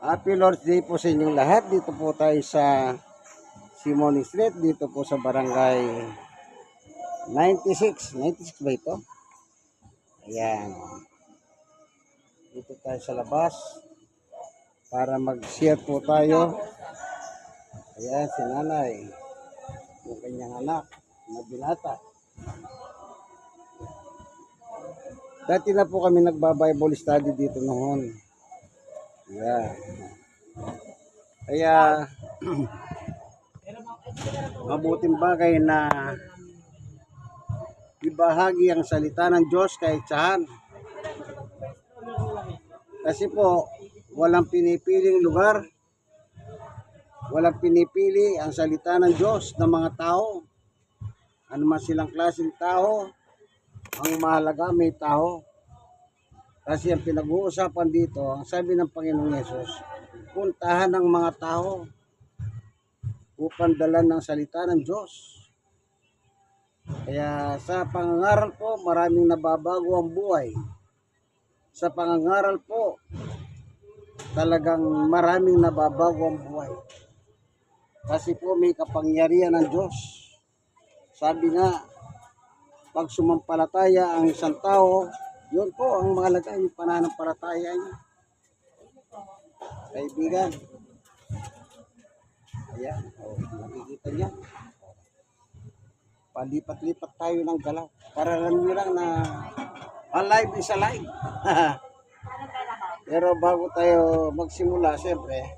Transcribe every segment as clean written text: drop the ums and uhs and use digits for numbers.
Happy Lord's Day po sa inyong lahat. Dito po tayo sa Simon Street. Dito po sa barangay 96. 96 ba ito? Ayan. Dito tayo sa labas para mag-share po tayo. Ayan, si nanay. Yung kanyang anak na binata. Dati na po kami nagba-Bible study dito noon. Ayan. Kaya mabuting bagay na ibahagi ang salita ng Diyos kahit saan. Kasi po, walang pinipiling lugar, walang pinipili ang salita ng Diyos ng mga tao. Ano man silang klaseng tao, ang mahalaga may tao. Kasi ang pinag-uusapan dito, ang sabi ng Panginoong Yesus, puntahan ng mga tao upang dalan ng salita ng Diyos. Kaya sa pangangaral po, maraming nababago ang buhay. Sa pangangaral po, talagang maraming nababago ang buhay. Kasi po may kapangyarihan ng Diyos. Sabi nga, pag sumampalataya ang isang tao, yun po ang mahalaga, yung pananampalataya niya. Kaibigan. Ayan, nakikita niya. Palipat-lipat tayo ng galaw. Para alam niyo lang na alive is alive. Pero bago tayo magsimula, siyempre,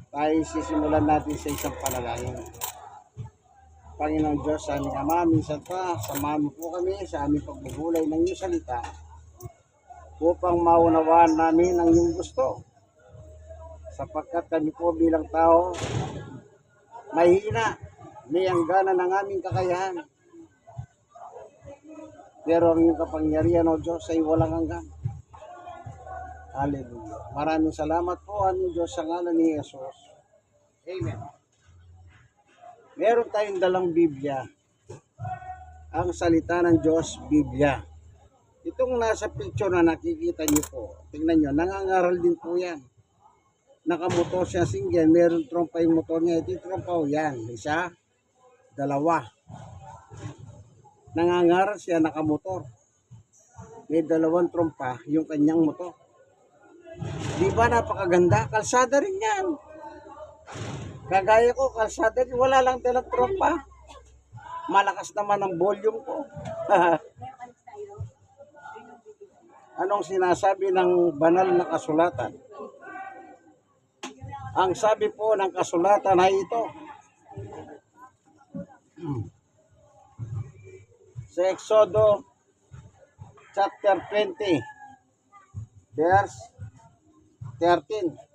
tayo sisimulan natin sa isang panalangin. Panginoong Diyos, sa aming Ama, minsan pa, samahan mo po kami sa aming pagbubulay ng iyong salita upang maunawaan namin ang iyong gusto. Sapagkat kami po bilang tao, mahina, may hangganan ng aming kakayahan. Pero ang iyong kapangyarihan, O Diyos, ay walang hanggan. Hallelujah. Maraming salamat po, aming Diyos, sa ngalan ni Jesus. Amen. Meron tayong dalang Biblia. Ang salita ng Diyos, Biblia. Itong nasa picture na nakikita niyo po, tingnan niyo, nangangaral din po yan. Nakamotor siya single, meron trompa yung motor niya. Ito yung trompa o yan. Isa, dalawa. Nangangaral siya, nakamotor. May dalawang trompa yung kanyang motor. Di ba napakaganda? Kalsada rin yan. Kagaya ko, kalsada rin. Wala lang dalang trompa. Malakas naman ang volume ko. Anong sinasabi ng banal na kasulatan? Ang sabi po ng kasulatan ay ito. Sa Exodo chapter 20 verse 13.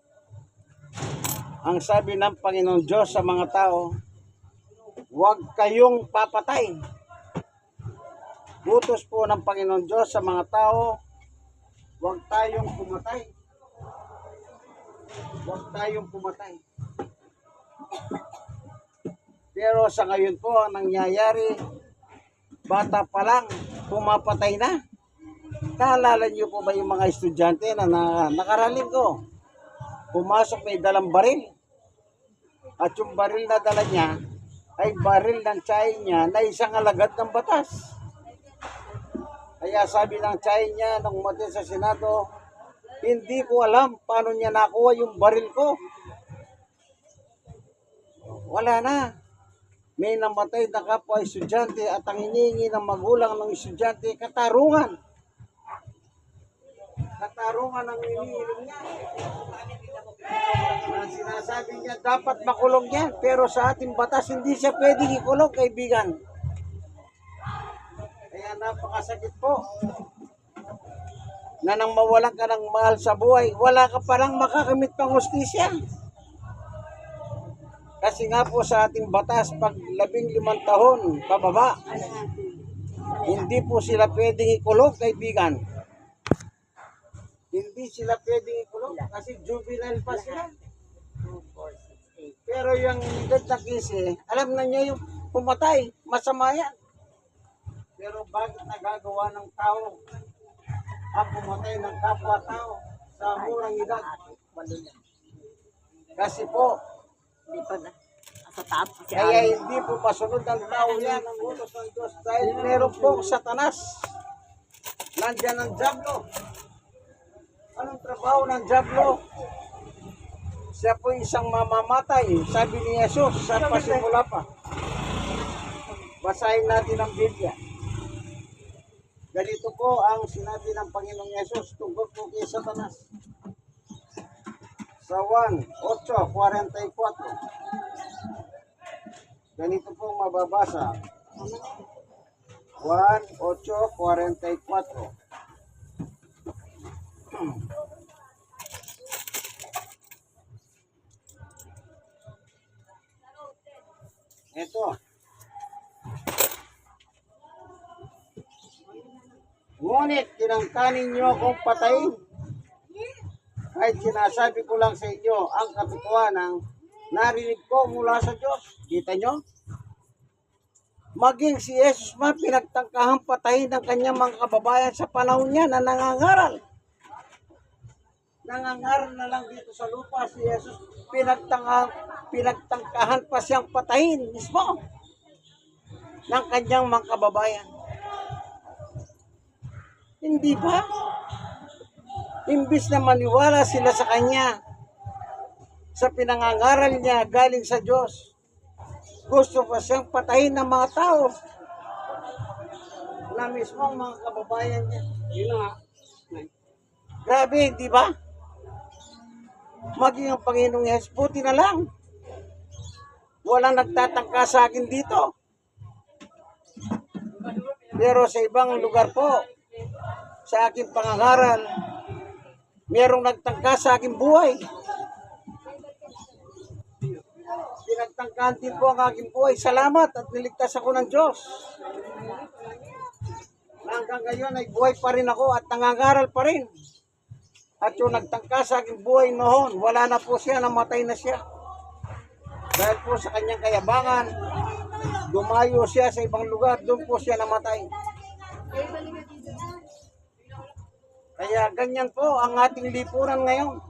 Ang sabi ng Panginoong Diyos sa mga tao, huwag kayong papatay. Utos po ng Panginoong Diyos sa mga tao, huwag tayong pumatay. Huwag tayong pumatay. Pero sa ngayon po, ang nangyayari, bata pa lang, pumapatay na. Naalala niyo po ba yung mga estudyante na nakaralin ko? Pumasok, may dalang baril. At yung baril na dala niya, ay baril ng tiyahin niya na isang alagad ng batas. Kaya sabi ng tiyahin niya, nung umatin sa Senado, hindi ko alam paano niya nakuha yung baril ko. Wala na. May namatay na kapwa estudyante at ang hinihingi ng magulang ng estudyante, katarungan. Katarungan ang hinihiling niya. Sinasabi niya, dapat makulong yan. Pero sa ating batas, hindi siya pwedeng ikulong, kaibigan. Kaya napakasakit po. Na nang mawalan ka ng mahal sa buhay, wala ka parang makakamit pang hustisya. Kasi nga po sa ating batas, pag 15 taon pababa, hindi po sila pwedeng ikulong, kaibigan. Hindi sila pwedeng ikulong kasi juvenile pa sila. Pero yung edad na 15, alam na niya yung pumatay, masama yan. Pero bakit nagagawa ng tao ang pumatay ng kapwa-tao sa murang edad? Walo lang. Kasi po, Hindi pa na. Sa taas si kaya Ari. hindi po masunod ng tao yan ang utos ng Diyos dahil meron po Satanas. Nandiyan ang Diablo. Anong trabaho ng Diablo? Siya po isang mamamatay. Sabi ni Jesus sa pasimula pa. Basahin natin ang Biblia. Ganito po ang sinabi ng Panginoong Yesus tungkol po kay Satanas. Sa 1:8:44. Ganito po mababasa. 1:8:44. Ito. Ngunit tinangkanin niyo akong patayin. Kahit sinasabi ko lang sa inyo ang katotohanan narinig ko mula sa Diyos. Kita nyo? Maging si Jesus man pinagtangkahang patayin ng kanyang mga kababayan sa panahon niya na nangangaral. Nangangaral na lang dito sa lupa si Jesus. Pinagtangkahan pa siyang patayin mismo ng kanyang mga kababayan. Hindi ba? Imbis na maniwala sila sa kanya, sa pinangangaral niya galing sa Diyos, gusto pa siyang patayin ng mga tao na mismo ang mga kababayan niya. Yun nga. Grabe, di ba? Maging ang Panginoong Yesus, buti na lang. Walang nagtatangka sa akin dito. Pero sa ibang lugar po, sa aking pangangaral, merong nagtangka sa aking buhay. Pinagtangkahan din po ang aking buhay. Salamat at niligtas ako ng Diyos. Hanggang ngayon ay buhay pa rin ako at nangangaral pa rin. At yung nagtangka sa aking buhay noon, wala na po siya, namatay na siya. Dahil po sa kanyang kayabangan, dumayo siya sa ibang lugar, doon po siya namatay. Kaya ganyan po ang ating lipunan ngayon.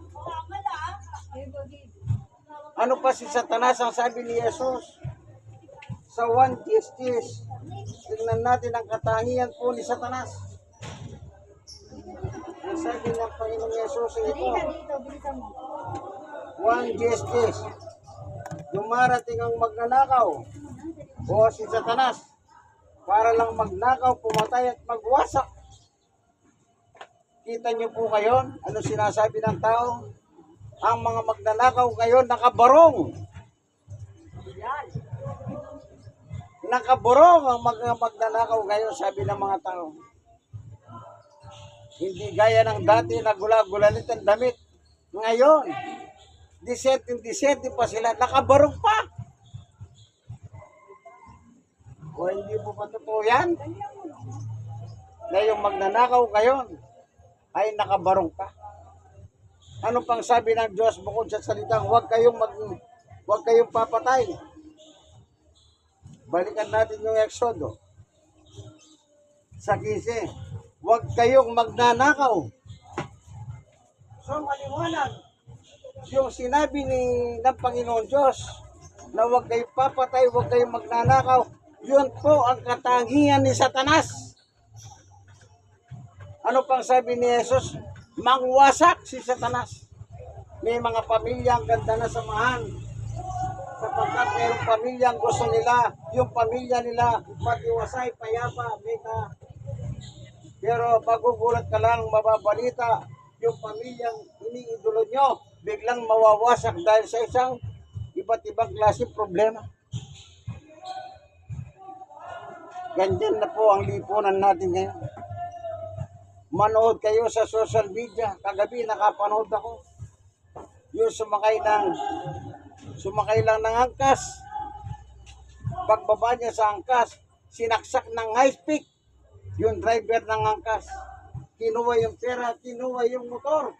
Ano pa si Satanas ang sabi ni Jesus? Sa 1:10, tingnan natin ang katangian po ni Satanas. Ang sabi ng Panginoong Yesus ito, 1:10, dumarating ang magnanakaw o si Satanas para lang magnakaw, pumatay at magwasak. Kita niyo po kayo, ano sinasabi ng tao? Ang mga magnanakaw ngayon nakabarong. Nakabarong ang mga magnanakaw ngayon, sabi ng mga tao. Hindi gaya ng dati na gula-gulalit ang damit. Ngayon, disente pa sila, nakabarong pa. O hindi po pa totoo yan? Na yung magnanakaw ngayon ay nakabarong pa. Ano pang sabi ng Diyos bukod sa salitang huwag kayong papatay? Balikan natin yung Exodo sa 15. Huwag kayong magnanakaw. So maliwanag yung sinabi ng Panginoon Diyos na huwag kayong papatay, huwag kayong magnanakaw. Yun po ang katangian ni Satanas. Ano pang sabi ni Jesus? Mangwasak si Satanas. May mga pamilyang ganda na samahan. Sapagkat mayroong pamilyang gusto nila, yung pamilya nila, patiwasay, payapa, meka. Pero magugulat ka lang, mababalita, yung pamilyang iniidolo nyo, biglang mawawasak dahil sa isang iba't ibang klase problema. Ganyan na po ang lipunan natin ngayon. Manood kayo sa social media. Kagabi nakapanood ako. Yung sumakay lang ng angkas. Pagbaba niya sa angkas, sinaksak ng high speed. Yung driver ng angkas. Kinuha yung pera, kinuha yung motor.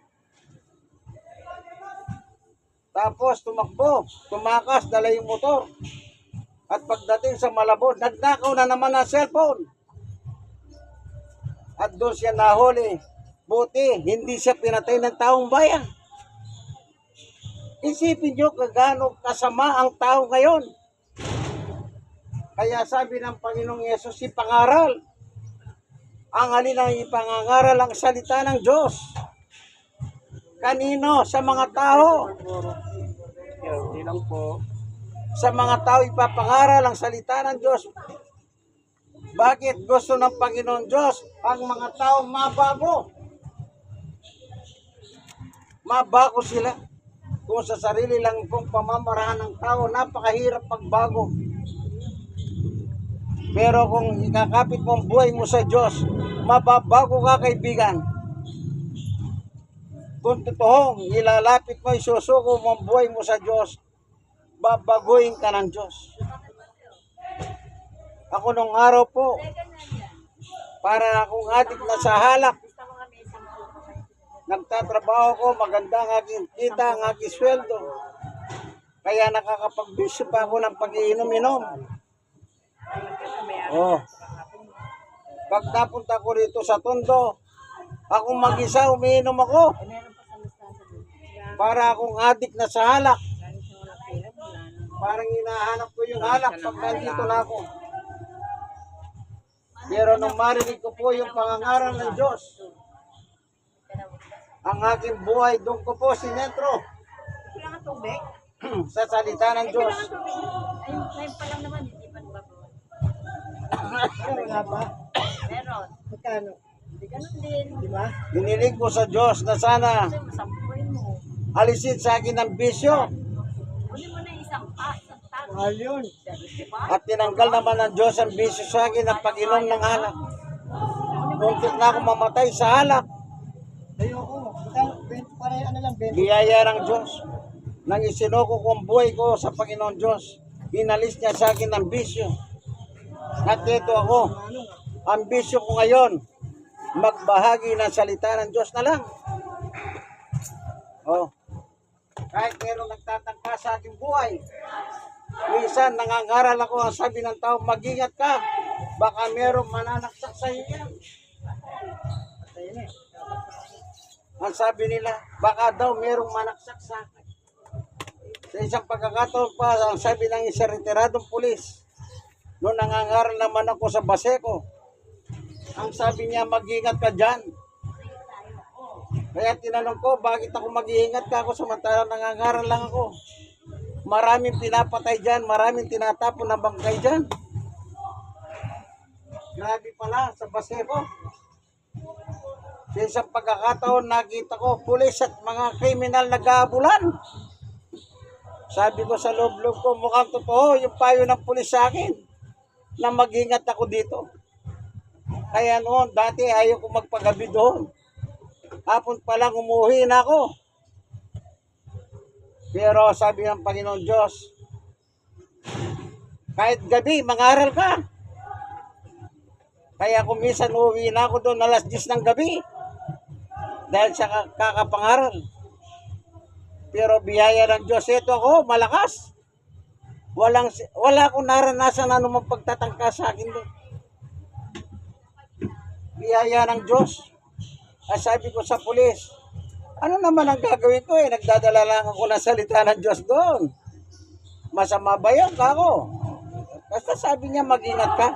Tapos tumakbo, tumakas, dala yung motor. At pagdating sa Malabon, nagnakaw na naman ang cellphone. At doon siya nahuli. Buti, hindi siya pinatay ng taong bayan. Isipin nyo kung gaano kasama ang tao ngayon. Kaya sabi ng Panginoong Yesus, ipangaral. Ang alin ang ipangangaral ang salita ng Diyos. Kanino? Sa mga tao. Hindi lang po. Sa mga tao ipapangaral ang salita ng Diyos. Bakit gusto ng Panginoon Diyos ang mga tao mabago? Mabago sila. Kung sa sarili lang pong pamamaraan ng tao, napakahirap pagbago. Pero kung ikakapit mo ang buhay mo sa Diyos, mababago ka, kaibigan. Kung totoong ilalapit mo, isusuko mo ang buhay mo sa Diyos, babaguhin ka ng Diyos. Ako nung araw po, para akong adik na sa halak, nagtatrabaho ko, maganda ang aking kita, ang aking sweldo. Kaya nakakapagbisyo pa ako ng pag-iinom-inom. Oh. Pag napunta ko rito sa Tondo, akong mag-isa, umiinom ako. Para akong adik na sa halak. Parang hinahanap ko yung halak pag nandito na ako. Pero nung marinig ko po yung pangangaral ng Diyos, ang aking buhay, doon ko po sinentro Kailangan tubig? sa salita ng Diyos. Ayun, ngayon pa lang naman, hindi pa ba? Wala pa. Meron. Magkano? Hindi ganun din. Di ba? Dinilig ko sa Diyos na sana Kasi masampuin mo. alisin sa akin ang bisyo Kunin mo na isang tag. Mahal yun. Diba? at tinanggal naman ng Diyos ang bisyo sa akin ng pag-inom ng alak. Muntik na ako mamatay sa alak. Ayoko. Magkano? 20 pa rin, ano lang, 20. Biyaya ng Diyos. Nang isinuko ko ang buhay ko sa Panginoon Diyos, inalis niya sa akin ang bisyo. At ito ako, ang bisyo ko ngayon, magbahagi ng salita ng Diyos na lang. Oh. Kahit meron nagtatangka sa aking buhay, minsan nangangaral ako, ang sabi ng tao, mag-ingat ka, baka meron mananaksak sa iyo yan. Ang sabi nila, baka daw merong manaksak sa akin. Sa isang pagkakataon pa, ang sabi ng isang retiradong pulis, noon nangangaral naman ako sa Baseco, ang sabi niya, mag-ingat ka dyan. Kaya tinanong ko, bakit ako mag-iingat ka ako samantalang nangangaral lang ako? Maraming pinapatay dyan, maraming tinatapon na bangkay dyan. Grabe pala sa Baseco. Sa isang pagkakataon, nakita ko, pulis at mga kriminal nag-aabulan. Sabi ko sa loob-loob ko, mukhang totoo yung payo ng pulis sa akin na mag-ingat ako dito. Kaya noon, dati ayaw ko magpagabi doon. Hapon pa lang umuwi na ako. Pero sabi ng Panginoon Diyos, kahit gabi, mangaral ka. Kaya kung minsan uuwi na ako doon alas 10 ng gabi. Dahil sa kakapangaral. Pero biyaya ng Diyos, ito ako, malakas. Wala akong naranasan na anumang pagtatangka sa akin doon. Biyaya ng Diyos. At sabi ko sa pulis, ano naman ang gagawin ko nagdadala lang ako ng salita ng Diyos doon. Masama ba yun ako? Basta sabi niya, mag-ingat ka.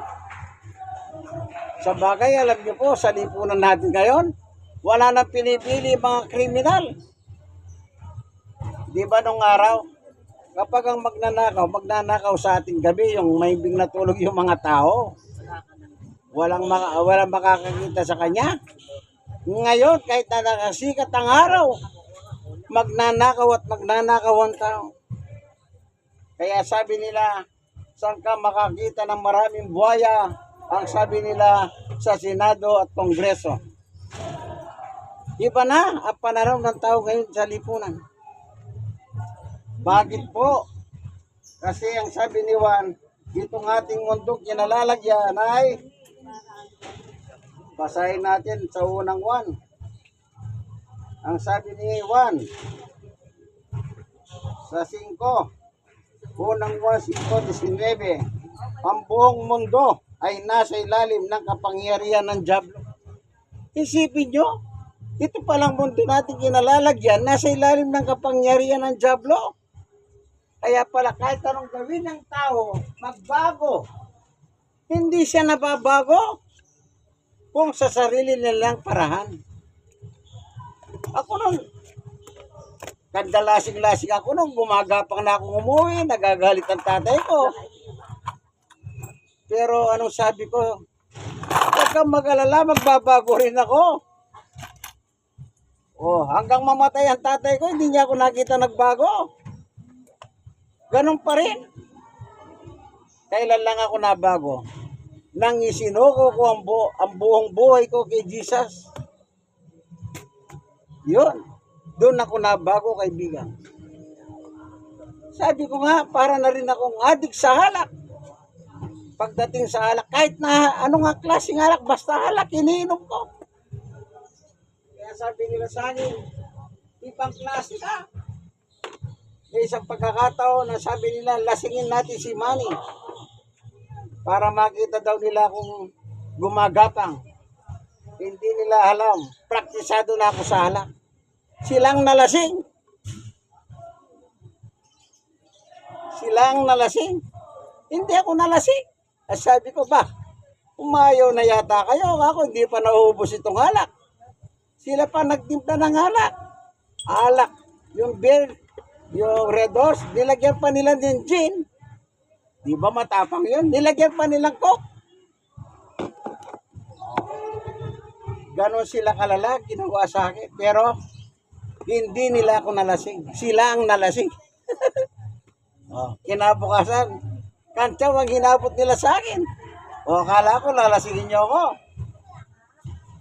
Sa bagay, alam niyo po, sa lipunan natin ngayon, wala nang pinipili mga kriminal. Di ba nung araw, kapag ang magnanakaw sa ating gabi, yung mahimbing natulog yung mga tao, walang makakakita sa kanya. Ngayon, kahit na nakasikat ang araw, magnanakaw at magnanakaw ang tao. Kaya sabi nila, saan ka makakita ng maraming buhaya? Ang sabi nila sa Senado at Kongreso. Iba na ang pananaw ng tao ngayon sa lipunan. Bakit po? Kasi ang sabi ni Juan, itong ating mundok kinalalagyan ay basahin natin sa unang Juan. Ang sabi ni Juan sa 5, unang Juan 5:19, ang buong mundo ay nasa ilalim ng kapangyarihan ng dyablo. Isipin nyo, Ito palang mundo natin kinalalagyan, nasa ilalim ng kapangyarihan ng dyablo. Kaya pala kahit anong gawin ng tao, magbago. Hindi siya nababago kung sa sarili nilang parahan. Ako nun, kandalasing-lasing ako nung gumagapang na akong umuwi, nagagalit ang tatay ko. Pero anong sabi ko, huwag kang mag-alala, magbabago rin ako. Oh, hanggang mamatay ang tatay ko, hindi niya ako nakita nagbago. Ganun pa rin. Kailan lang ako nabago? Nang isinuko ko ang buong buhay ko kay Jesus. Yun. Doon ako nabago, kaibigan. Sabi ko nga, para na rin akong adik sa halak. Pagdating sa halak, kahit na anong klaseng halak, basta halak, iniinom ko. Kaya sabi nila sa akin, ibang klase ka. May isang pagkakataon na sabi nila, lasingin natin si Manny. Para makita daw nila kung gumagapang. Hindi nila alam. Praktisado na ako sa halak. Silang nalasing. Silang nalasing. Hindi ako nalasing. At sabi ko ba, umayaw na yata kayo. Ako hindi pa nauubos itong halak. Sila pa nagtimpla ng halak. Alak. Yung beer, yung Red Horse, nilagyan pa nila ng gin. Di ba matapang yun? Nilagyan pa nilang coke. Ganon sila kalala, ginawa sa akin. Pero, hindi nila ako nalasing. Sila ang nalasing. Kinabukasan, kantsaw ang hinabot nila sa akin. Akala ko lalasingin niyo ako.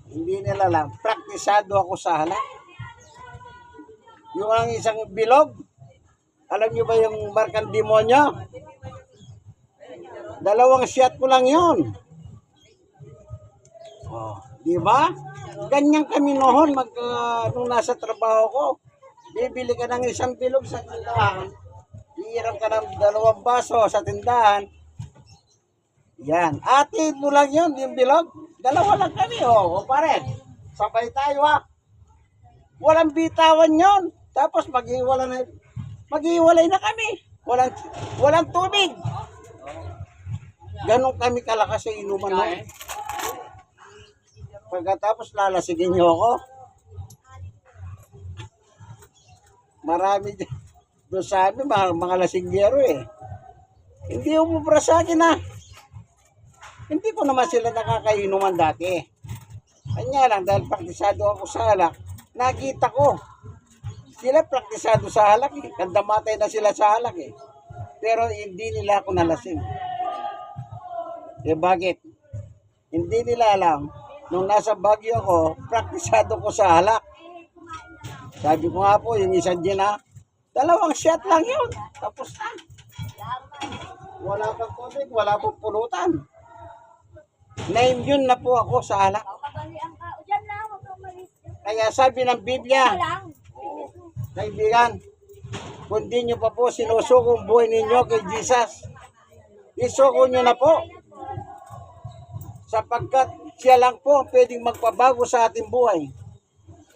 Hindi nila lang. Praktisado ako sa halak. Yung ang isang bilog, alam niyo ba yung markang demonyo? 2 shot ko lang yun. Di ba? Ganyan kami noon nung nasa trabaho ko. Bibili ka ng isang bilog sa tindahan. Hihiram ka ng 2 baso sa tindahan. Yan. Ate mo lang yun, yung bilog. 2 lang kami, o pare. Sabay tayo, ha. Walang bitawan yun. Tapos maghiwalay na kami. Walang tubig. Ganon kami kalakas sa inuman mo. Pagkatapos lalasigin niyo ako. Marami doon sa amin, mga lasinggero eh. Hindi umubra sa akin ha. Hindi ko naman sila nakakainuman dati. Kanya lang, dahil praktisado ako sa halak, nakita ko. Sila praktisado sa halak eh. Kandamatay na sila sa halak eh. Pero hindi nila ako nalasing. Eh bakit? Hindi nila alam. Nung nasa Baguio ako, praktisado ko sa halak. Sabi ko nga po, yung isang gin ha, 2 shot lang yun. Tapos na. Wala pang tubig, wala pang pulutan. 9 yun na po ako sa halak. Kaya sabi ng Biblia, kaibigan, kung di nyo pa po sinusuko ang buhay ninyo kay Jesus, isuko nyo na po. Sapagkat siya lang po ang pwedeng magpabago sa ating buhay.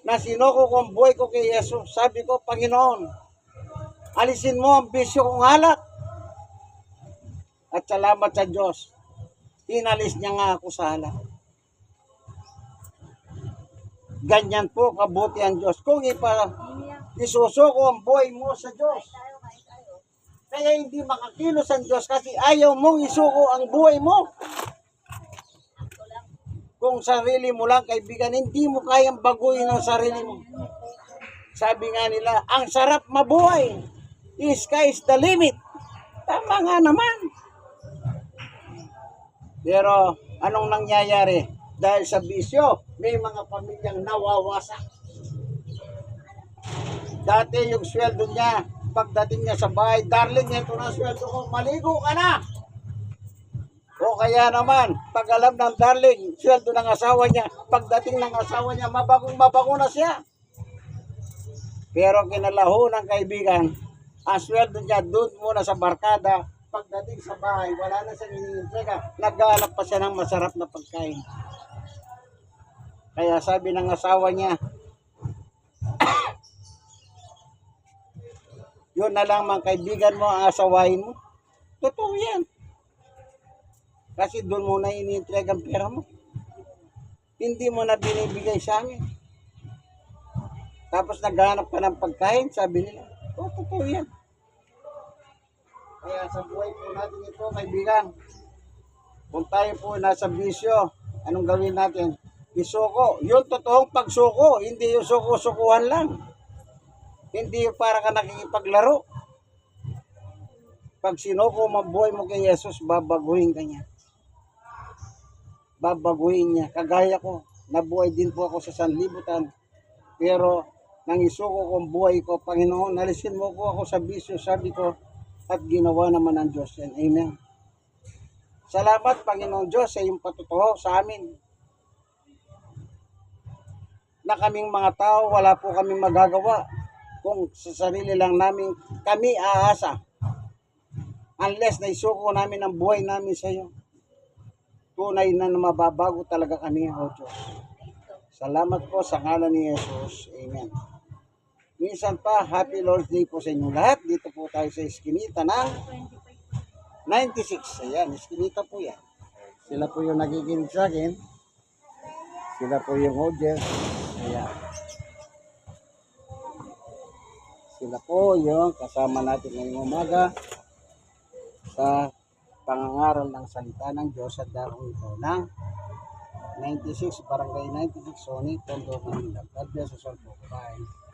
Na sinuko ko ang buhay ko kay Jesus. Sabi ko, Panginoon, alisin mo ang bisyo kong halak. At salamat sa Diyos, inalis niya nga ako sa halak. Ganyan po kabuti ang Diyos. Kung isusuko ang buhay mo sa Diyos, kaya hindi makakilos ang Diyos kasi ayaw mong isuko ang buhay mo. Kung sarili mo lang, kaibigan, hindi mo kayang baguhin ang sarili mo. Sabi nga nila, ang sarap mabuhay. Sky is the limit. Tama nga naman. Pero, anong nangyayari? Dahil sa bisyo, may mga pamilyang nawawasak. Dati yung sweldo niya, pagdating niya sa bahay, darling, ito na sweldo ko, maligo ka na. O kaya naman, pag alam ng darling, sweldo ng asawa niya, pagdating ng asawa niya, mabago na siya. Pero kinalaho ng kaibigan, ang sweldo niya doon muna sa barkada, pagdating sa bahay, wala na siyang iniintrega, nag-aalap pa siya ng masarap na pagkain. Kaya sabi ng asawa niya, yun na lang mga kaibigan mo ang asawahin mo. Totoo yan. Kasi doon mo na iniintrega ang pera mo. Hindi mo na binibigay sa amin. Tapos naghahanap ka ng pagkain, sabi nila. Totoo yan. Kaya sa buhay po natin ito, kaibigan, kung tayo po nasa bisyo, anong gawin natin? Isuko. Yung totoong pagsuko, hindi yung suko-sukuhan lang. Hindi yung para ka nakikipaglaro. Pag sinuko mabuhay mo kay Jesus, babaguhin ka niya. Babaguhin niya. Kagaya ko, nabuhay din po ako sa sanlibutan. Pero nang isuko kong buhay ko, Panginoon, nalisin mo ko ako sa bisyo, sabi ko, at ginawa naman ng Diyos yan. Amen. Salamat, Panginoon Diyos, sa iyong patutuho sa amin. Na kaming mga tao, wala po kaming magagawa kung sa sarili lang namin kami aasa. Unless na isuko namin ang buhay namin sa iyo. Tunay na mababago talaga kami, O Diyos. Salamat po sa ngalan ni Jesus. Amen. Minsan pa, Happy Lord's Day po sa inyo lahat. Dito po tayo sa Eskinita ng 96. Ayan, Eskinita po yan. Sila po yung nakikinig sa akin. Sila po yung audience. Ayan. Sila po yung kasama natin ngayong umaga sa pangangaral ng salita ng Diyos sa darong ito ng 96, Barangay 96, Sony, Tondo, Manila. God bless us all po. Bye.